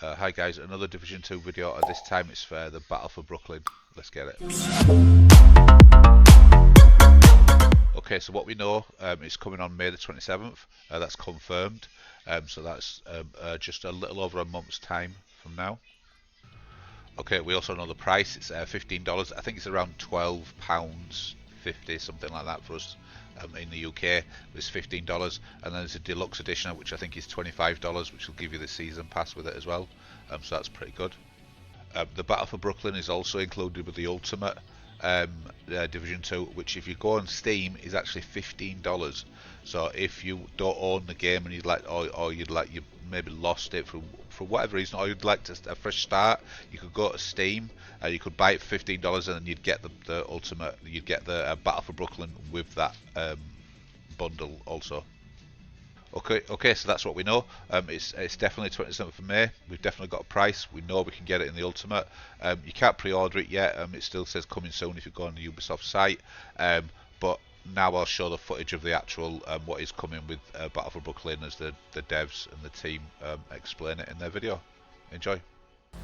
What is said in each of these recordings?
Hi guys, another Division 2 video, and this time it's for the Battle for Brooklyn. Let's get it. Okay, so what we know is coming on May the 27th, that's confirmed, so that's just a little over a month's time from now. Okay, we also know the price, it's $15, I think it's around £12.50, something like that for us in the UK. It's $15, and then there's a deluxe edition which I think is $25, which will give you the season pass with it as well, so that's pretty good. The Battle for Brooklyn is also included with the Ultimate Division 2, which if you go on Steam is actually $15. So if you don't own the game and you'd like, or you maybe lost it for whatever reason, or you'd like a fresh start, you could go to Steam, you could buy it for $15, and then you'd get the Ultimate, you'd get the Battle for Brooklyn with that bundle also. Okay, so that's what we know. It's definitely 27th of May. We've definitely got a price. We know we can get it in the Ultimate. You can't pre-order it yet. It still says coming soon if you go on the Ubisoft site. But now I'll show the footage of the actual what is coming with Battle for Brooklyn as the devs and the team explain it in their video. Enjoy.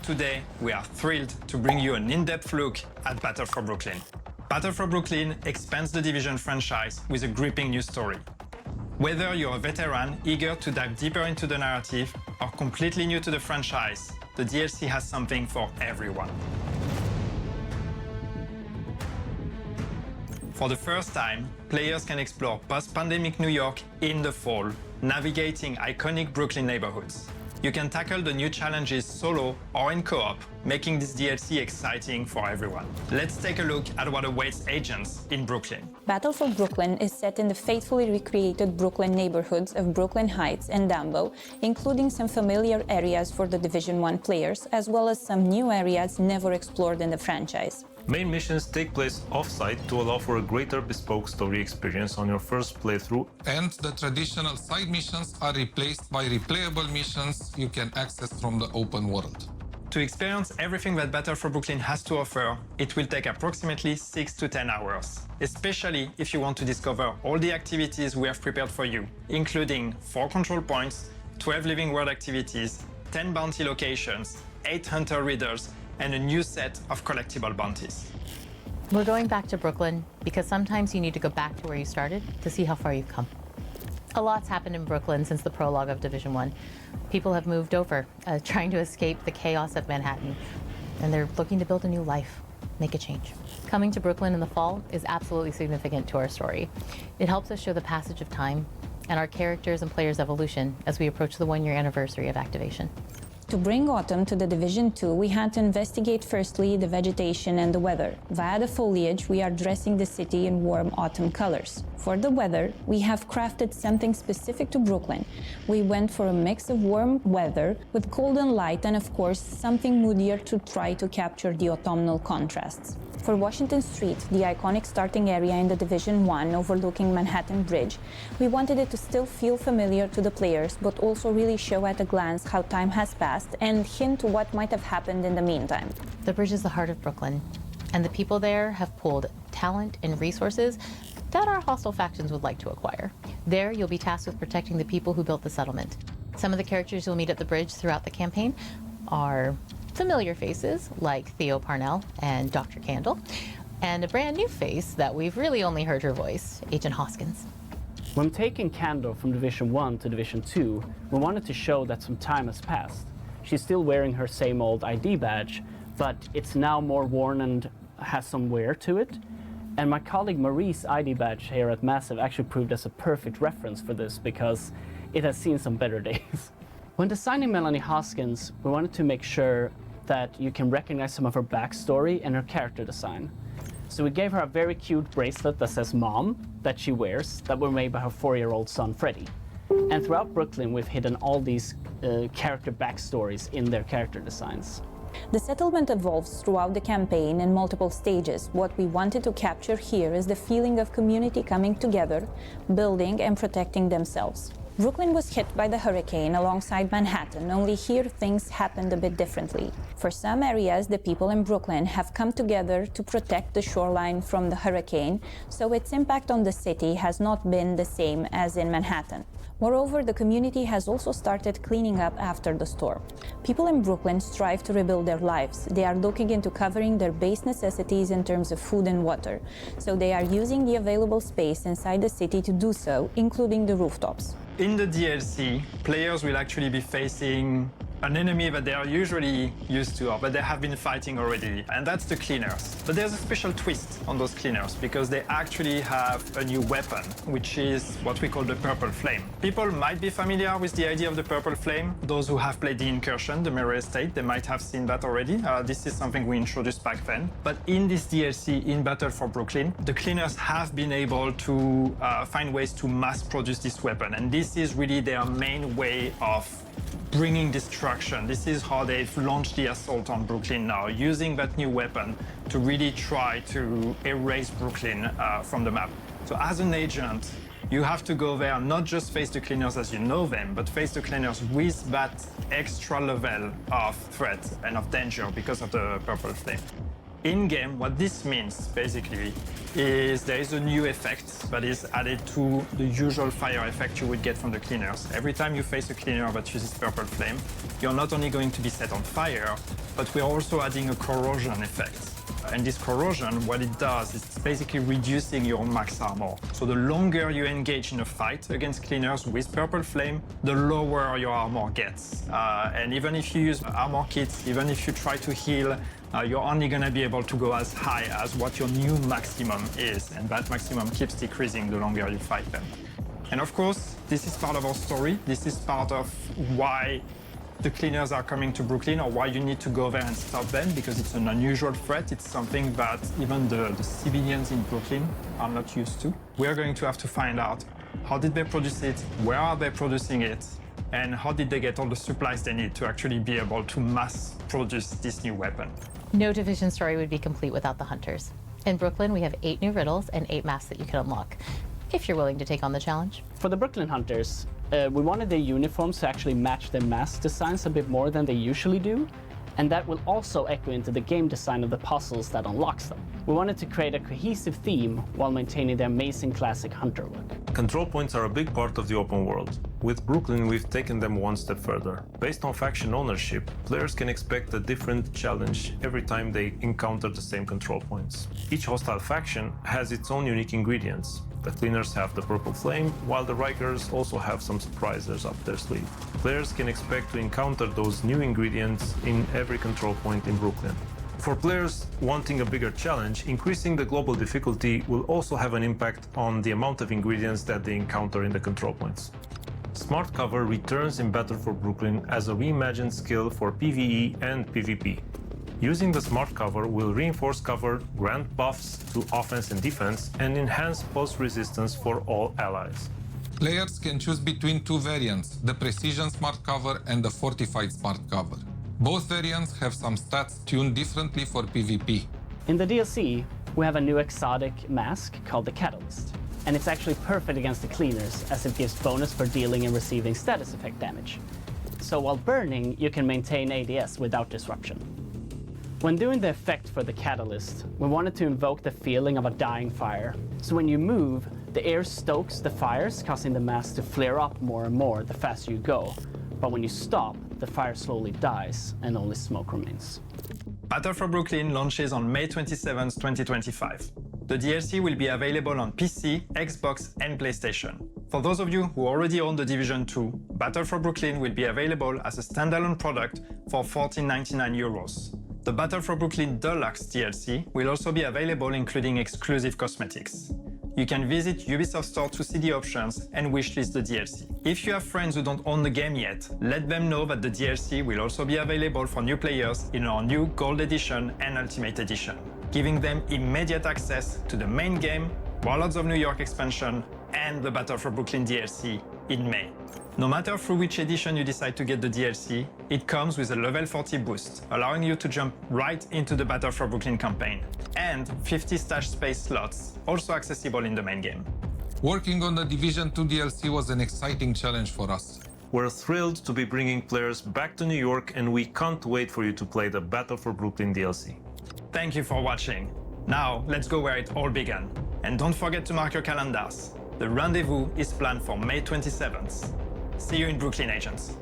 Today, we are thrilled to bring you an in-depth look at Battle for Brooklyn. Battle for Brooklyn expands the Division franchise with a gripping new story. Whether you're a veteran eager to dive deeper into the narrative or completely new to the franchise, the DLC has something for everyone. For the first time, players can explore post-pandemic New York in the fall, navigating iconic Brooklyn neighborhoods. You can tackle the new challenges solo or in co-op, making this DLC exciting for everyone. Let's take a look at what awaits agents in Brooklyn. Battle for Brooklyn is set in the faithfully recreated Brooklyn neighborhoods of Brooklyn Heights and Dumbo, including some familiar areas for the Division 1 players, as well as some new areas never explored in the franchise. Main missions take place off-site to allow for a greater bespoke story experience on your first playthrough. And the traditional side missions are replaced by replayable missions you can access from the open world. To experience everything that Battle for Brooklyn has to offer, it will take approximately 6 to 10 hours, especially if you want to discover all the activities we have prepared for you, including 4 control points, 12 living world activities, 10 bounty locations, 8 hunter readers, and a new set of collectible bounties. We're going back to Brooklyn because sometimes you need to go back to where you started to see how far you've come. A lot's happened in Brooklyn since the prologue of Division 1. People have moved over, trying to escape the chaos of Manhattan, and they're looking to build a new life, make a change. Coming to Brooklyn in the fall is absolutely significant to our story. It helps us show the passage of time and our characters' and players' evolution as we approach the 1-year anniversary of activation. To bring autumn to the Division 2, we had to investigate firstly the vegetation and the weather. Via the foliage, we are dressing the city in warm autumn colors. For the weather, we have crafted something specific to Brooklyn. We went for a mix of warm weather with golden light and, of course, something moodier to try to capture the autumnal contrasts. For Washington Street, the iconic starting area in the Division 1 overlooking Manhattan Bridge, we wanted it to still feel familiar to the players, but also really show at a glance how time has passed and hint to what might have happened in the meantime. The bridge is the heart of Brooklyn, and the people there have pooled talent and resources that our hostile factions would like to acquire. There, you'll be tasked with protecting the people who built the settlement. Some of the characters you'll meet at the bridge throughout the campaign are familiar faces like Theo Parnell and Dr. Candle, and a brand new face that we've really only heard her voice, Agent Hoskins. When taking Candle from Division 1 to Division 2, we wanted to show that some time has passed. She's still wearing her same old ID badge, but it's now more worn and has some wear to it. And my colleague Marie's ID badge here at Massive actually proved as a perfect reference for this because it has seen some better days. When designing Melanie Hoskins, we wanted to make sure that you can recognize some of her backstory and her character design. So we gave her a very cute bracelet that says Mom, that she wears, that were made by her 4-year-old son, Freddie. And throughout Brooklyn, we've hidden all these character backstories in their character designs. The settlement evolves throughout the campaign in multiple stages. What we wanted to capture here is the feeling of community coming together, building and protecting themselves. Brooklyn was hit by the hurricane alongside Manhattan, only here things happened a bit differently. For some areas, the people in Brooklyn have come together to protect the shoreline from the hurricane, so its impact on the city has not been the same as in Manhattan. Moreover, the community has also started cleaning up after the storm. People in Brooklyn strive to rebuild their lives. They are looking into covering their base necessities in terms of food and water, so they are using the available space inside the city to do so, including the rooftops. In the DLC, players will actually be facing an enemy that they are usually used to, or that they have been fighting already, and that's the cleaners. But there's a special twist on those cleaners, because they actually have a new weapon, which is what we call the Purple Flame. People might be familiar with the idea of the Purple Flame. Those who have played the Incursion, the Mirror Estate, they might have seen that already. This is something we introduced back then. But in this DLC, in Battle for Brooklyn, the cleaners have been able to find ways to mass produce this weapon, and this is really their main way of bringing destruction. This is how they've launched the assault on Brooklyn now, using that new weapon to really try to erase Brooklyn from the map. So as an agent, you have to go there, not just face the cleaners as you know them, but face the cleaners with that extra level of threat and of danger because of the Purple Flame. In-game, what this means, basically, is there is a new effect that is added to the usual fire effect you would get from the cleaners. Every time you face a cleaner that uses Purple Flame, you're not only going to be set on fire, but we're also adding a corrosion effect. And this corrosion, what it does is it's basically reducing your max armor. So the longer you engage in a fight against cleaners with Purple Flame, the lower your armor gets. And even if you use armor kits, even if you try to heal, you're only going to be able to go as high as what your new maximum is. And that maximum keeps decreasing the longer you fight them. And of course, this is part of our story. This is part of why the cleaners are coming to Brooklyn, or why you need to go there and stop them, because it's an unusual threat. It's something that even the civilians in Brooklyn are not used to. We are going to have to find out how did they produce it, where are they producing it, and how did they get all the supplies they need to actually be able to mass produce this new weapon. No Division story would be complete without the hunters. In Brooklyn, we have 8 new riddles and 8 masks that you can unlock, if you're willing to take on the challenge. For the Brooklyn Hunters, we wanted their uniforms to actually match their mask designs a bit more than they usually do, and that will also echo into the game design of the puzzles that unlocks them. We wanted to create a cohesive theme while maintaining the amazing classic hunter look. Control points are a big part of the open world. With Brooklyn, we've taken them one step further. Based on faction ownership, players can expect a different challenge every time they encounter the same control points. Each hostile faction has its own unique ingredients. The cleaners have the Purple Flame, while the Rikers also have some surprises up their sleeve. Players can expect to encounter those new ingredients in every control point in Brooklyn. For players wanting a bigger challenge, increasing the global difficulty will also have an impact on the amount of ingredients that they encounter in the control points. Smart Cover returns in Battle for Brooklyn as a reimagined skill for PvE and PvP. Using the Smart Cover will reinforce cover, grant buffs to offense and defense, and enhance pulse resistance for all allies. Players can choose between 2 variants, the Precision Smart Cover and the Fortified Smart Cover. Both variants have some stats tuned differently for PvP. In the DLC, we have a new exotic mask called the Catalyst, and it's actually perfect against the cleaners as it gives bonus for dealing and receiving status effect damage. So while burning, you can maintain ADS without disruption. When doing the effect for the Catalyst, we wanted to invoke the feeling of a dying fire. So when you move, the air stokes the fires, causing the mask to flare up more and more the faster you go. But when you stop, the fire slowly dies and only smoke remains. Battle for Brooklyn launches on May 27, 2025. The DLC will be available on PC, Xbox, and PlayStation. For those of you who already own The Division 2, Battle for Brooklyn will be available as a standalone product for €14.99. The Battle for Brooklyn Deluxe DLC will also be available, including exclusive cosmetics. You can visit Ubisoft Store to see the options and wishlist the DLC. If you have friends who don't own the game yet, let them know that the DLC will also be available for new players in our new Gold Edition and Ultimate Edition, giving them immediate access to the main game, Warlords of New York expansion, and the Battle for Brooklyn DLC in May. No matter through which edition you decide to get the DLC, it comes with a level 40 boost, allowing you to jump right into the Battle for Brooklyn campaign, and 50 stash space slots, also accessible in the main game. Working on the Division 2 DLC was an exciting challenge for us. We're thrilled to be bringing players back to New York, and we can't wait for you to play the Battle for Brooklyn DLC. Thank you for watching. Now, let's go where it all began. And don't forget to mark your calendars. The rendezvous is planned for May 27th. See you in Brooklyn, agents.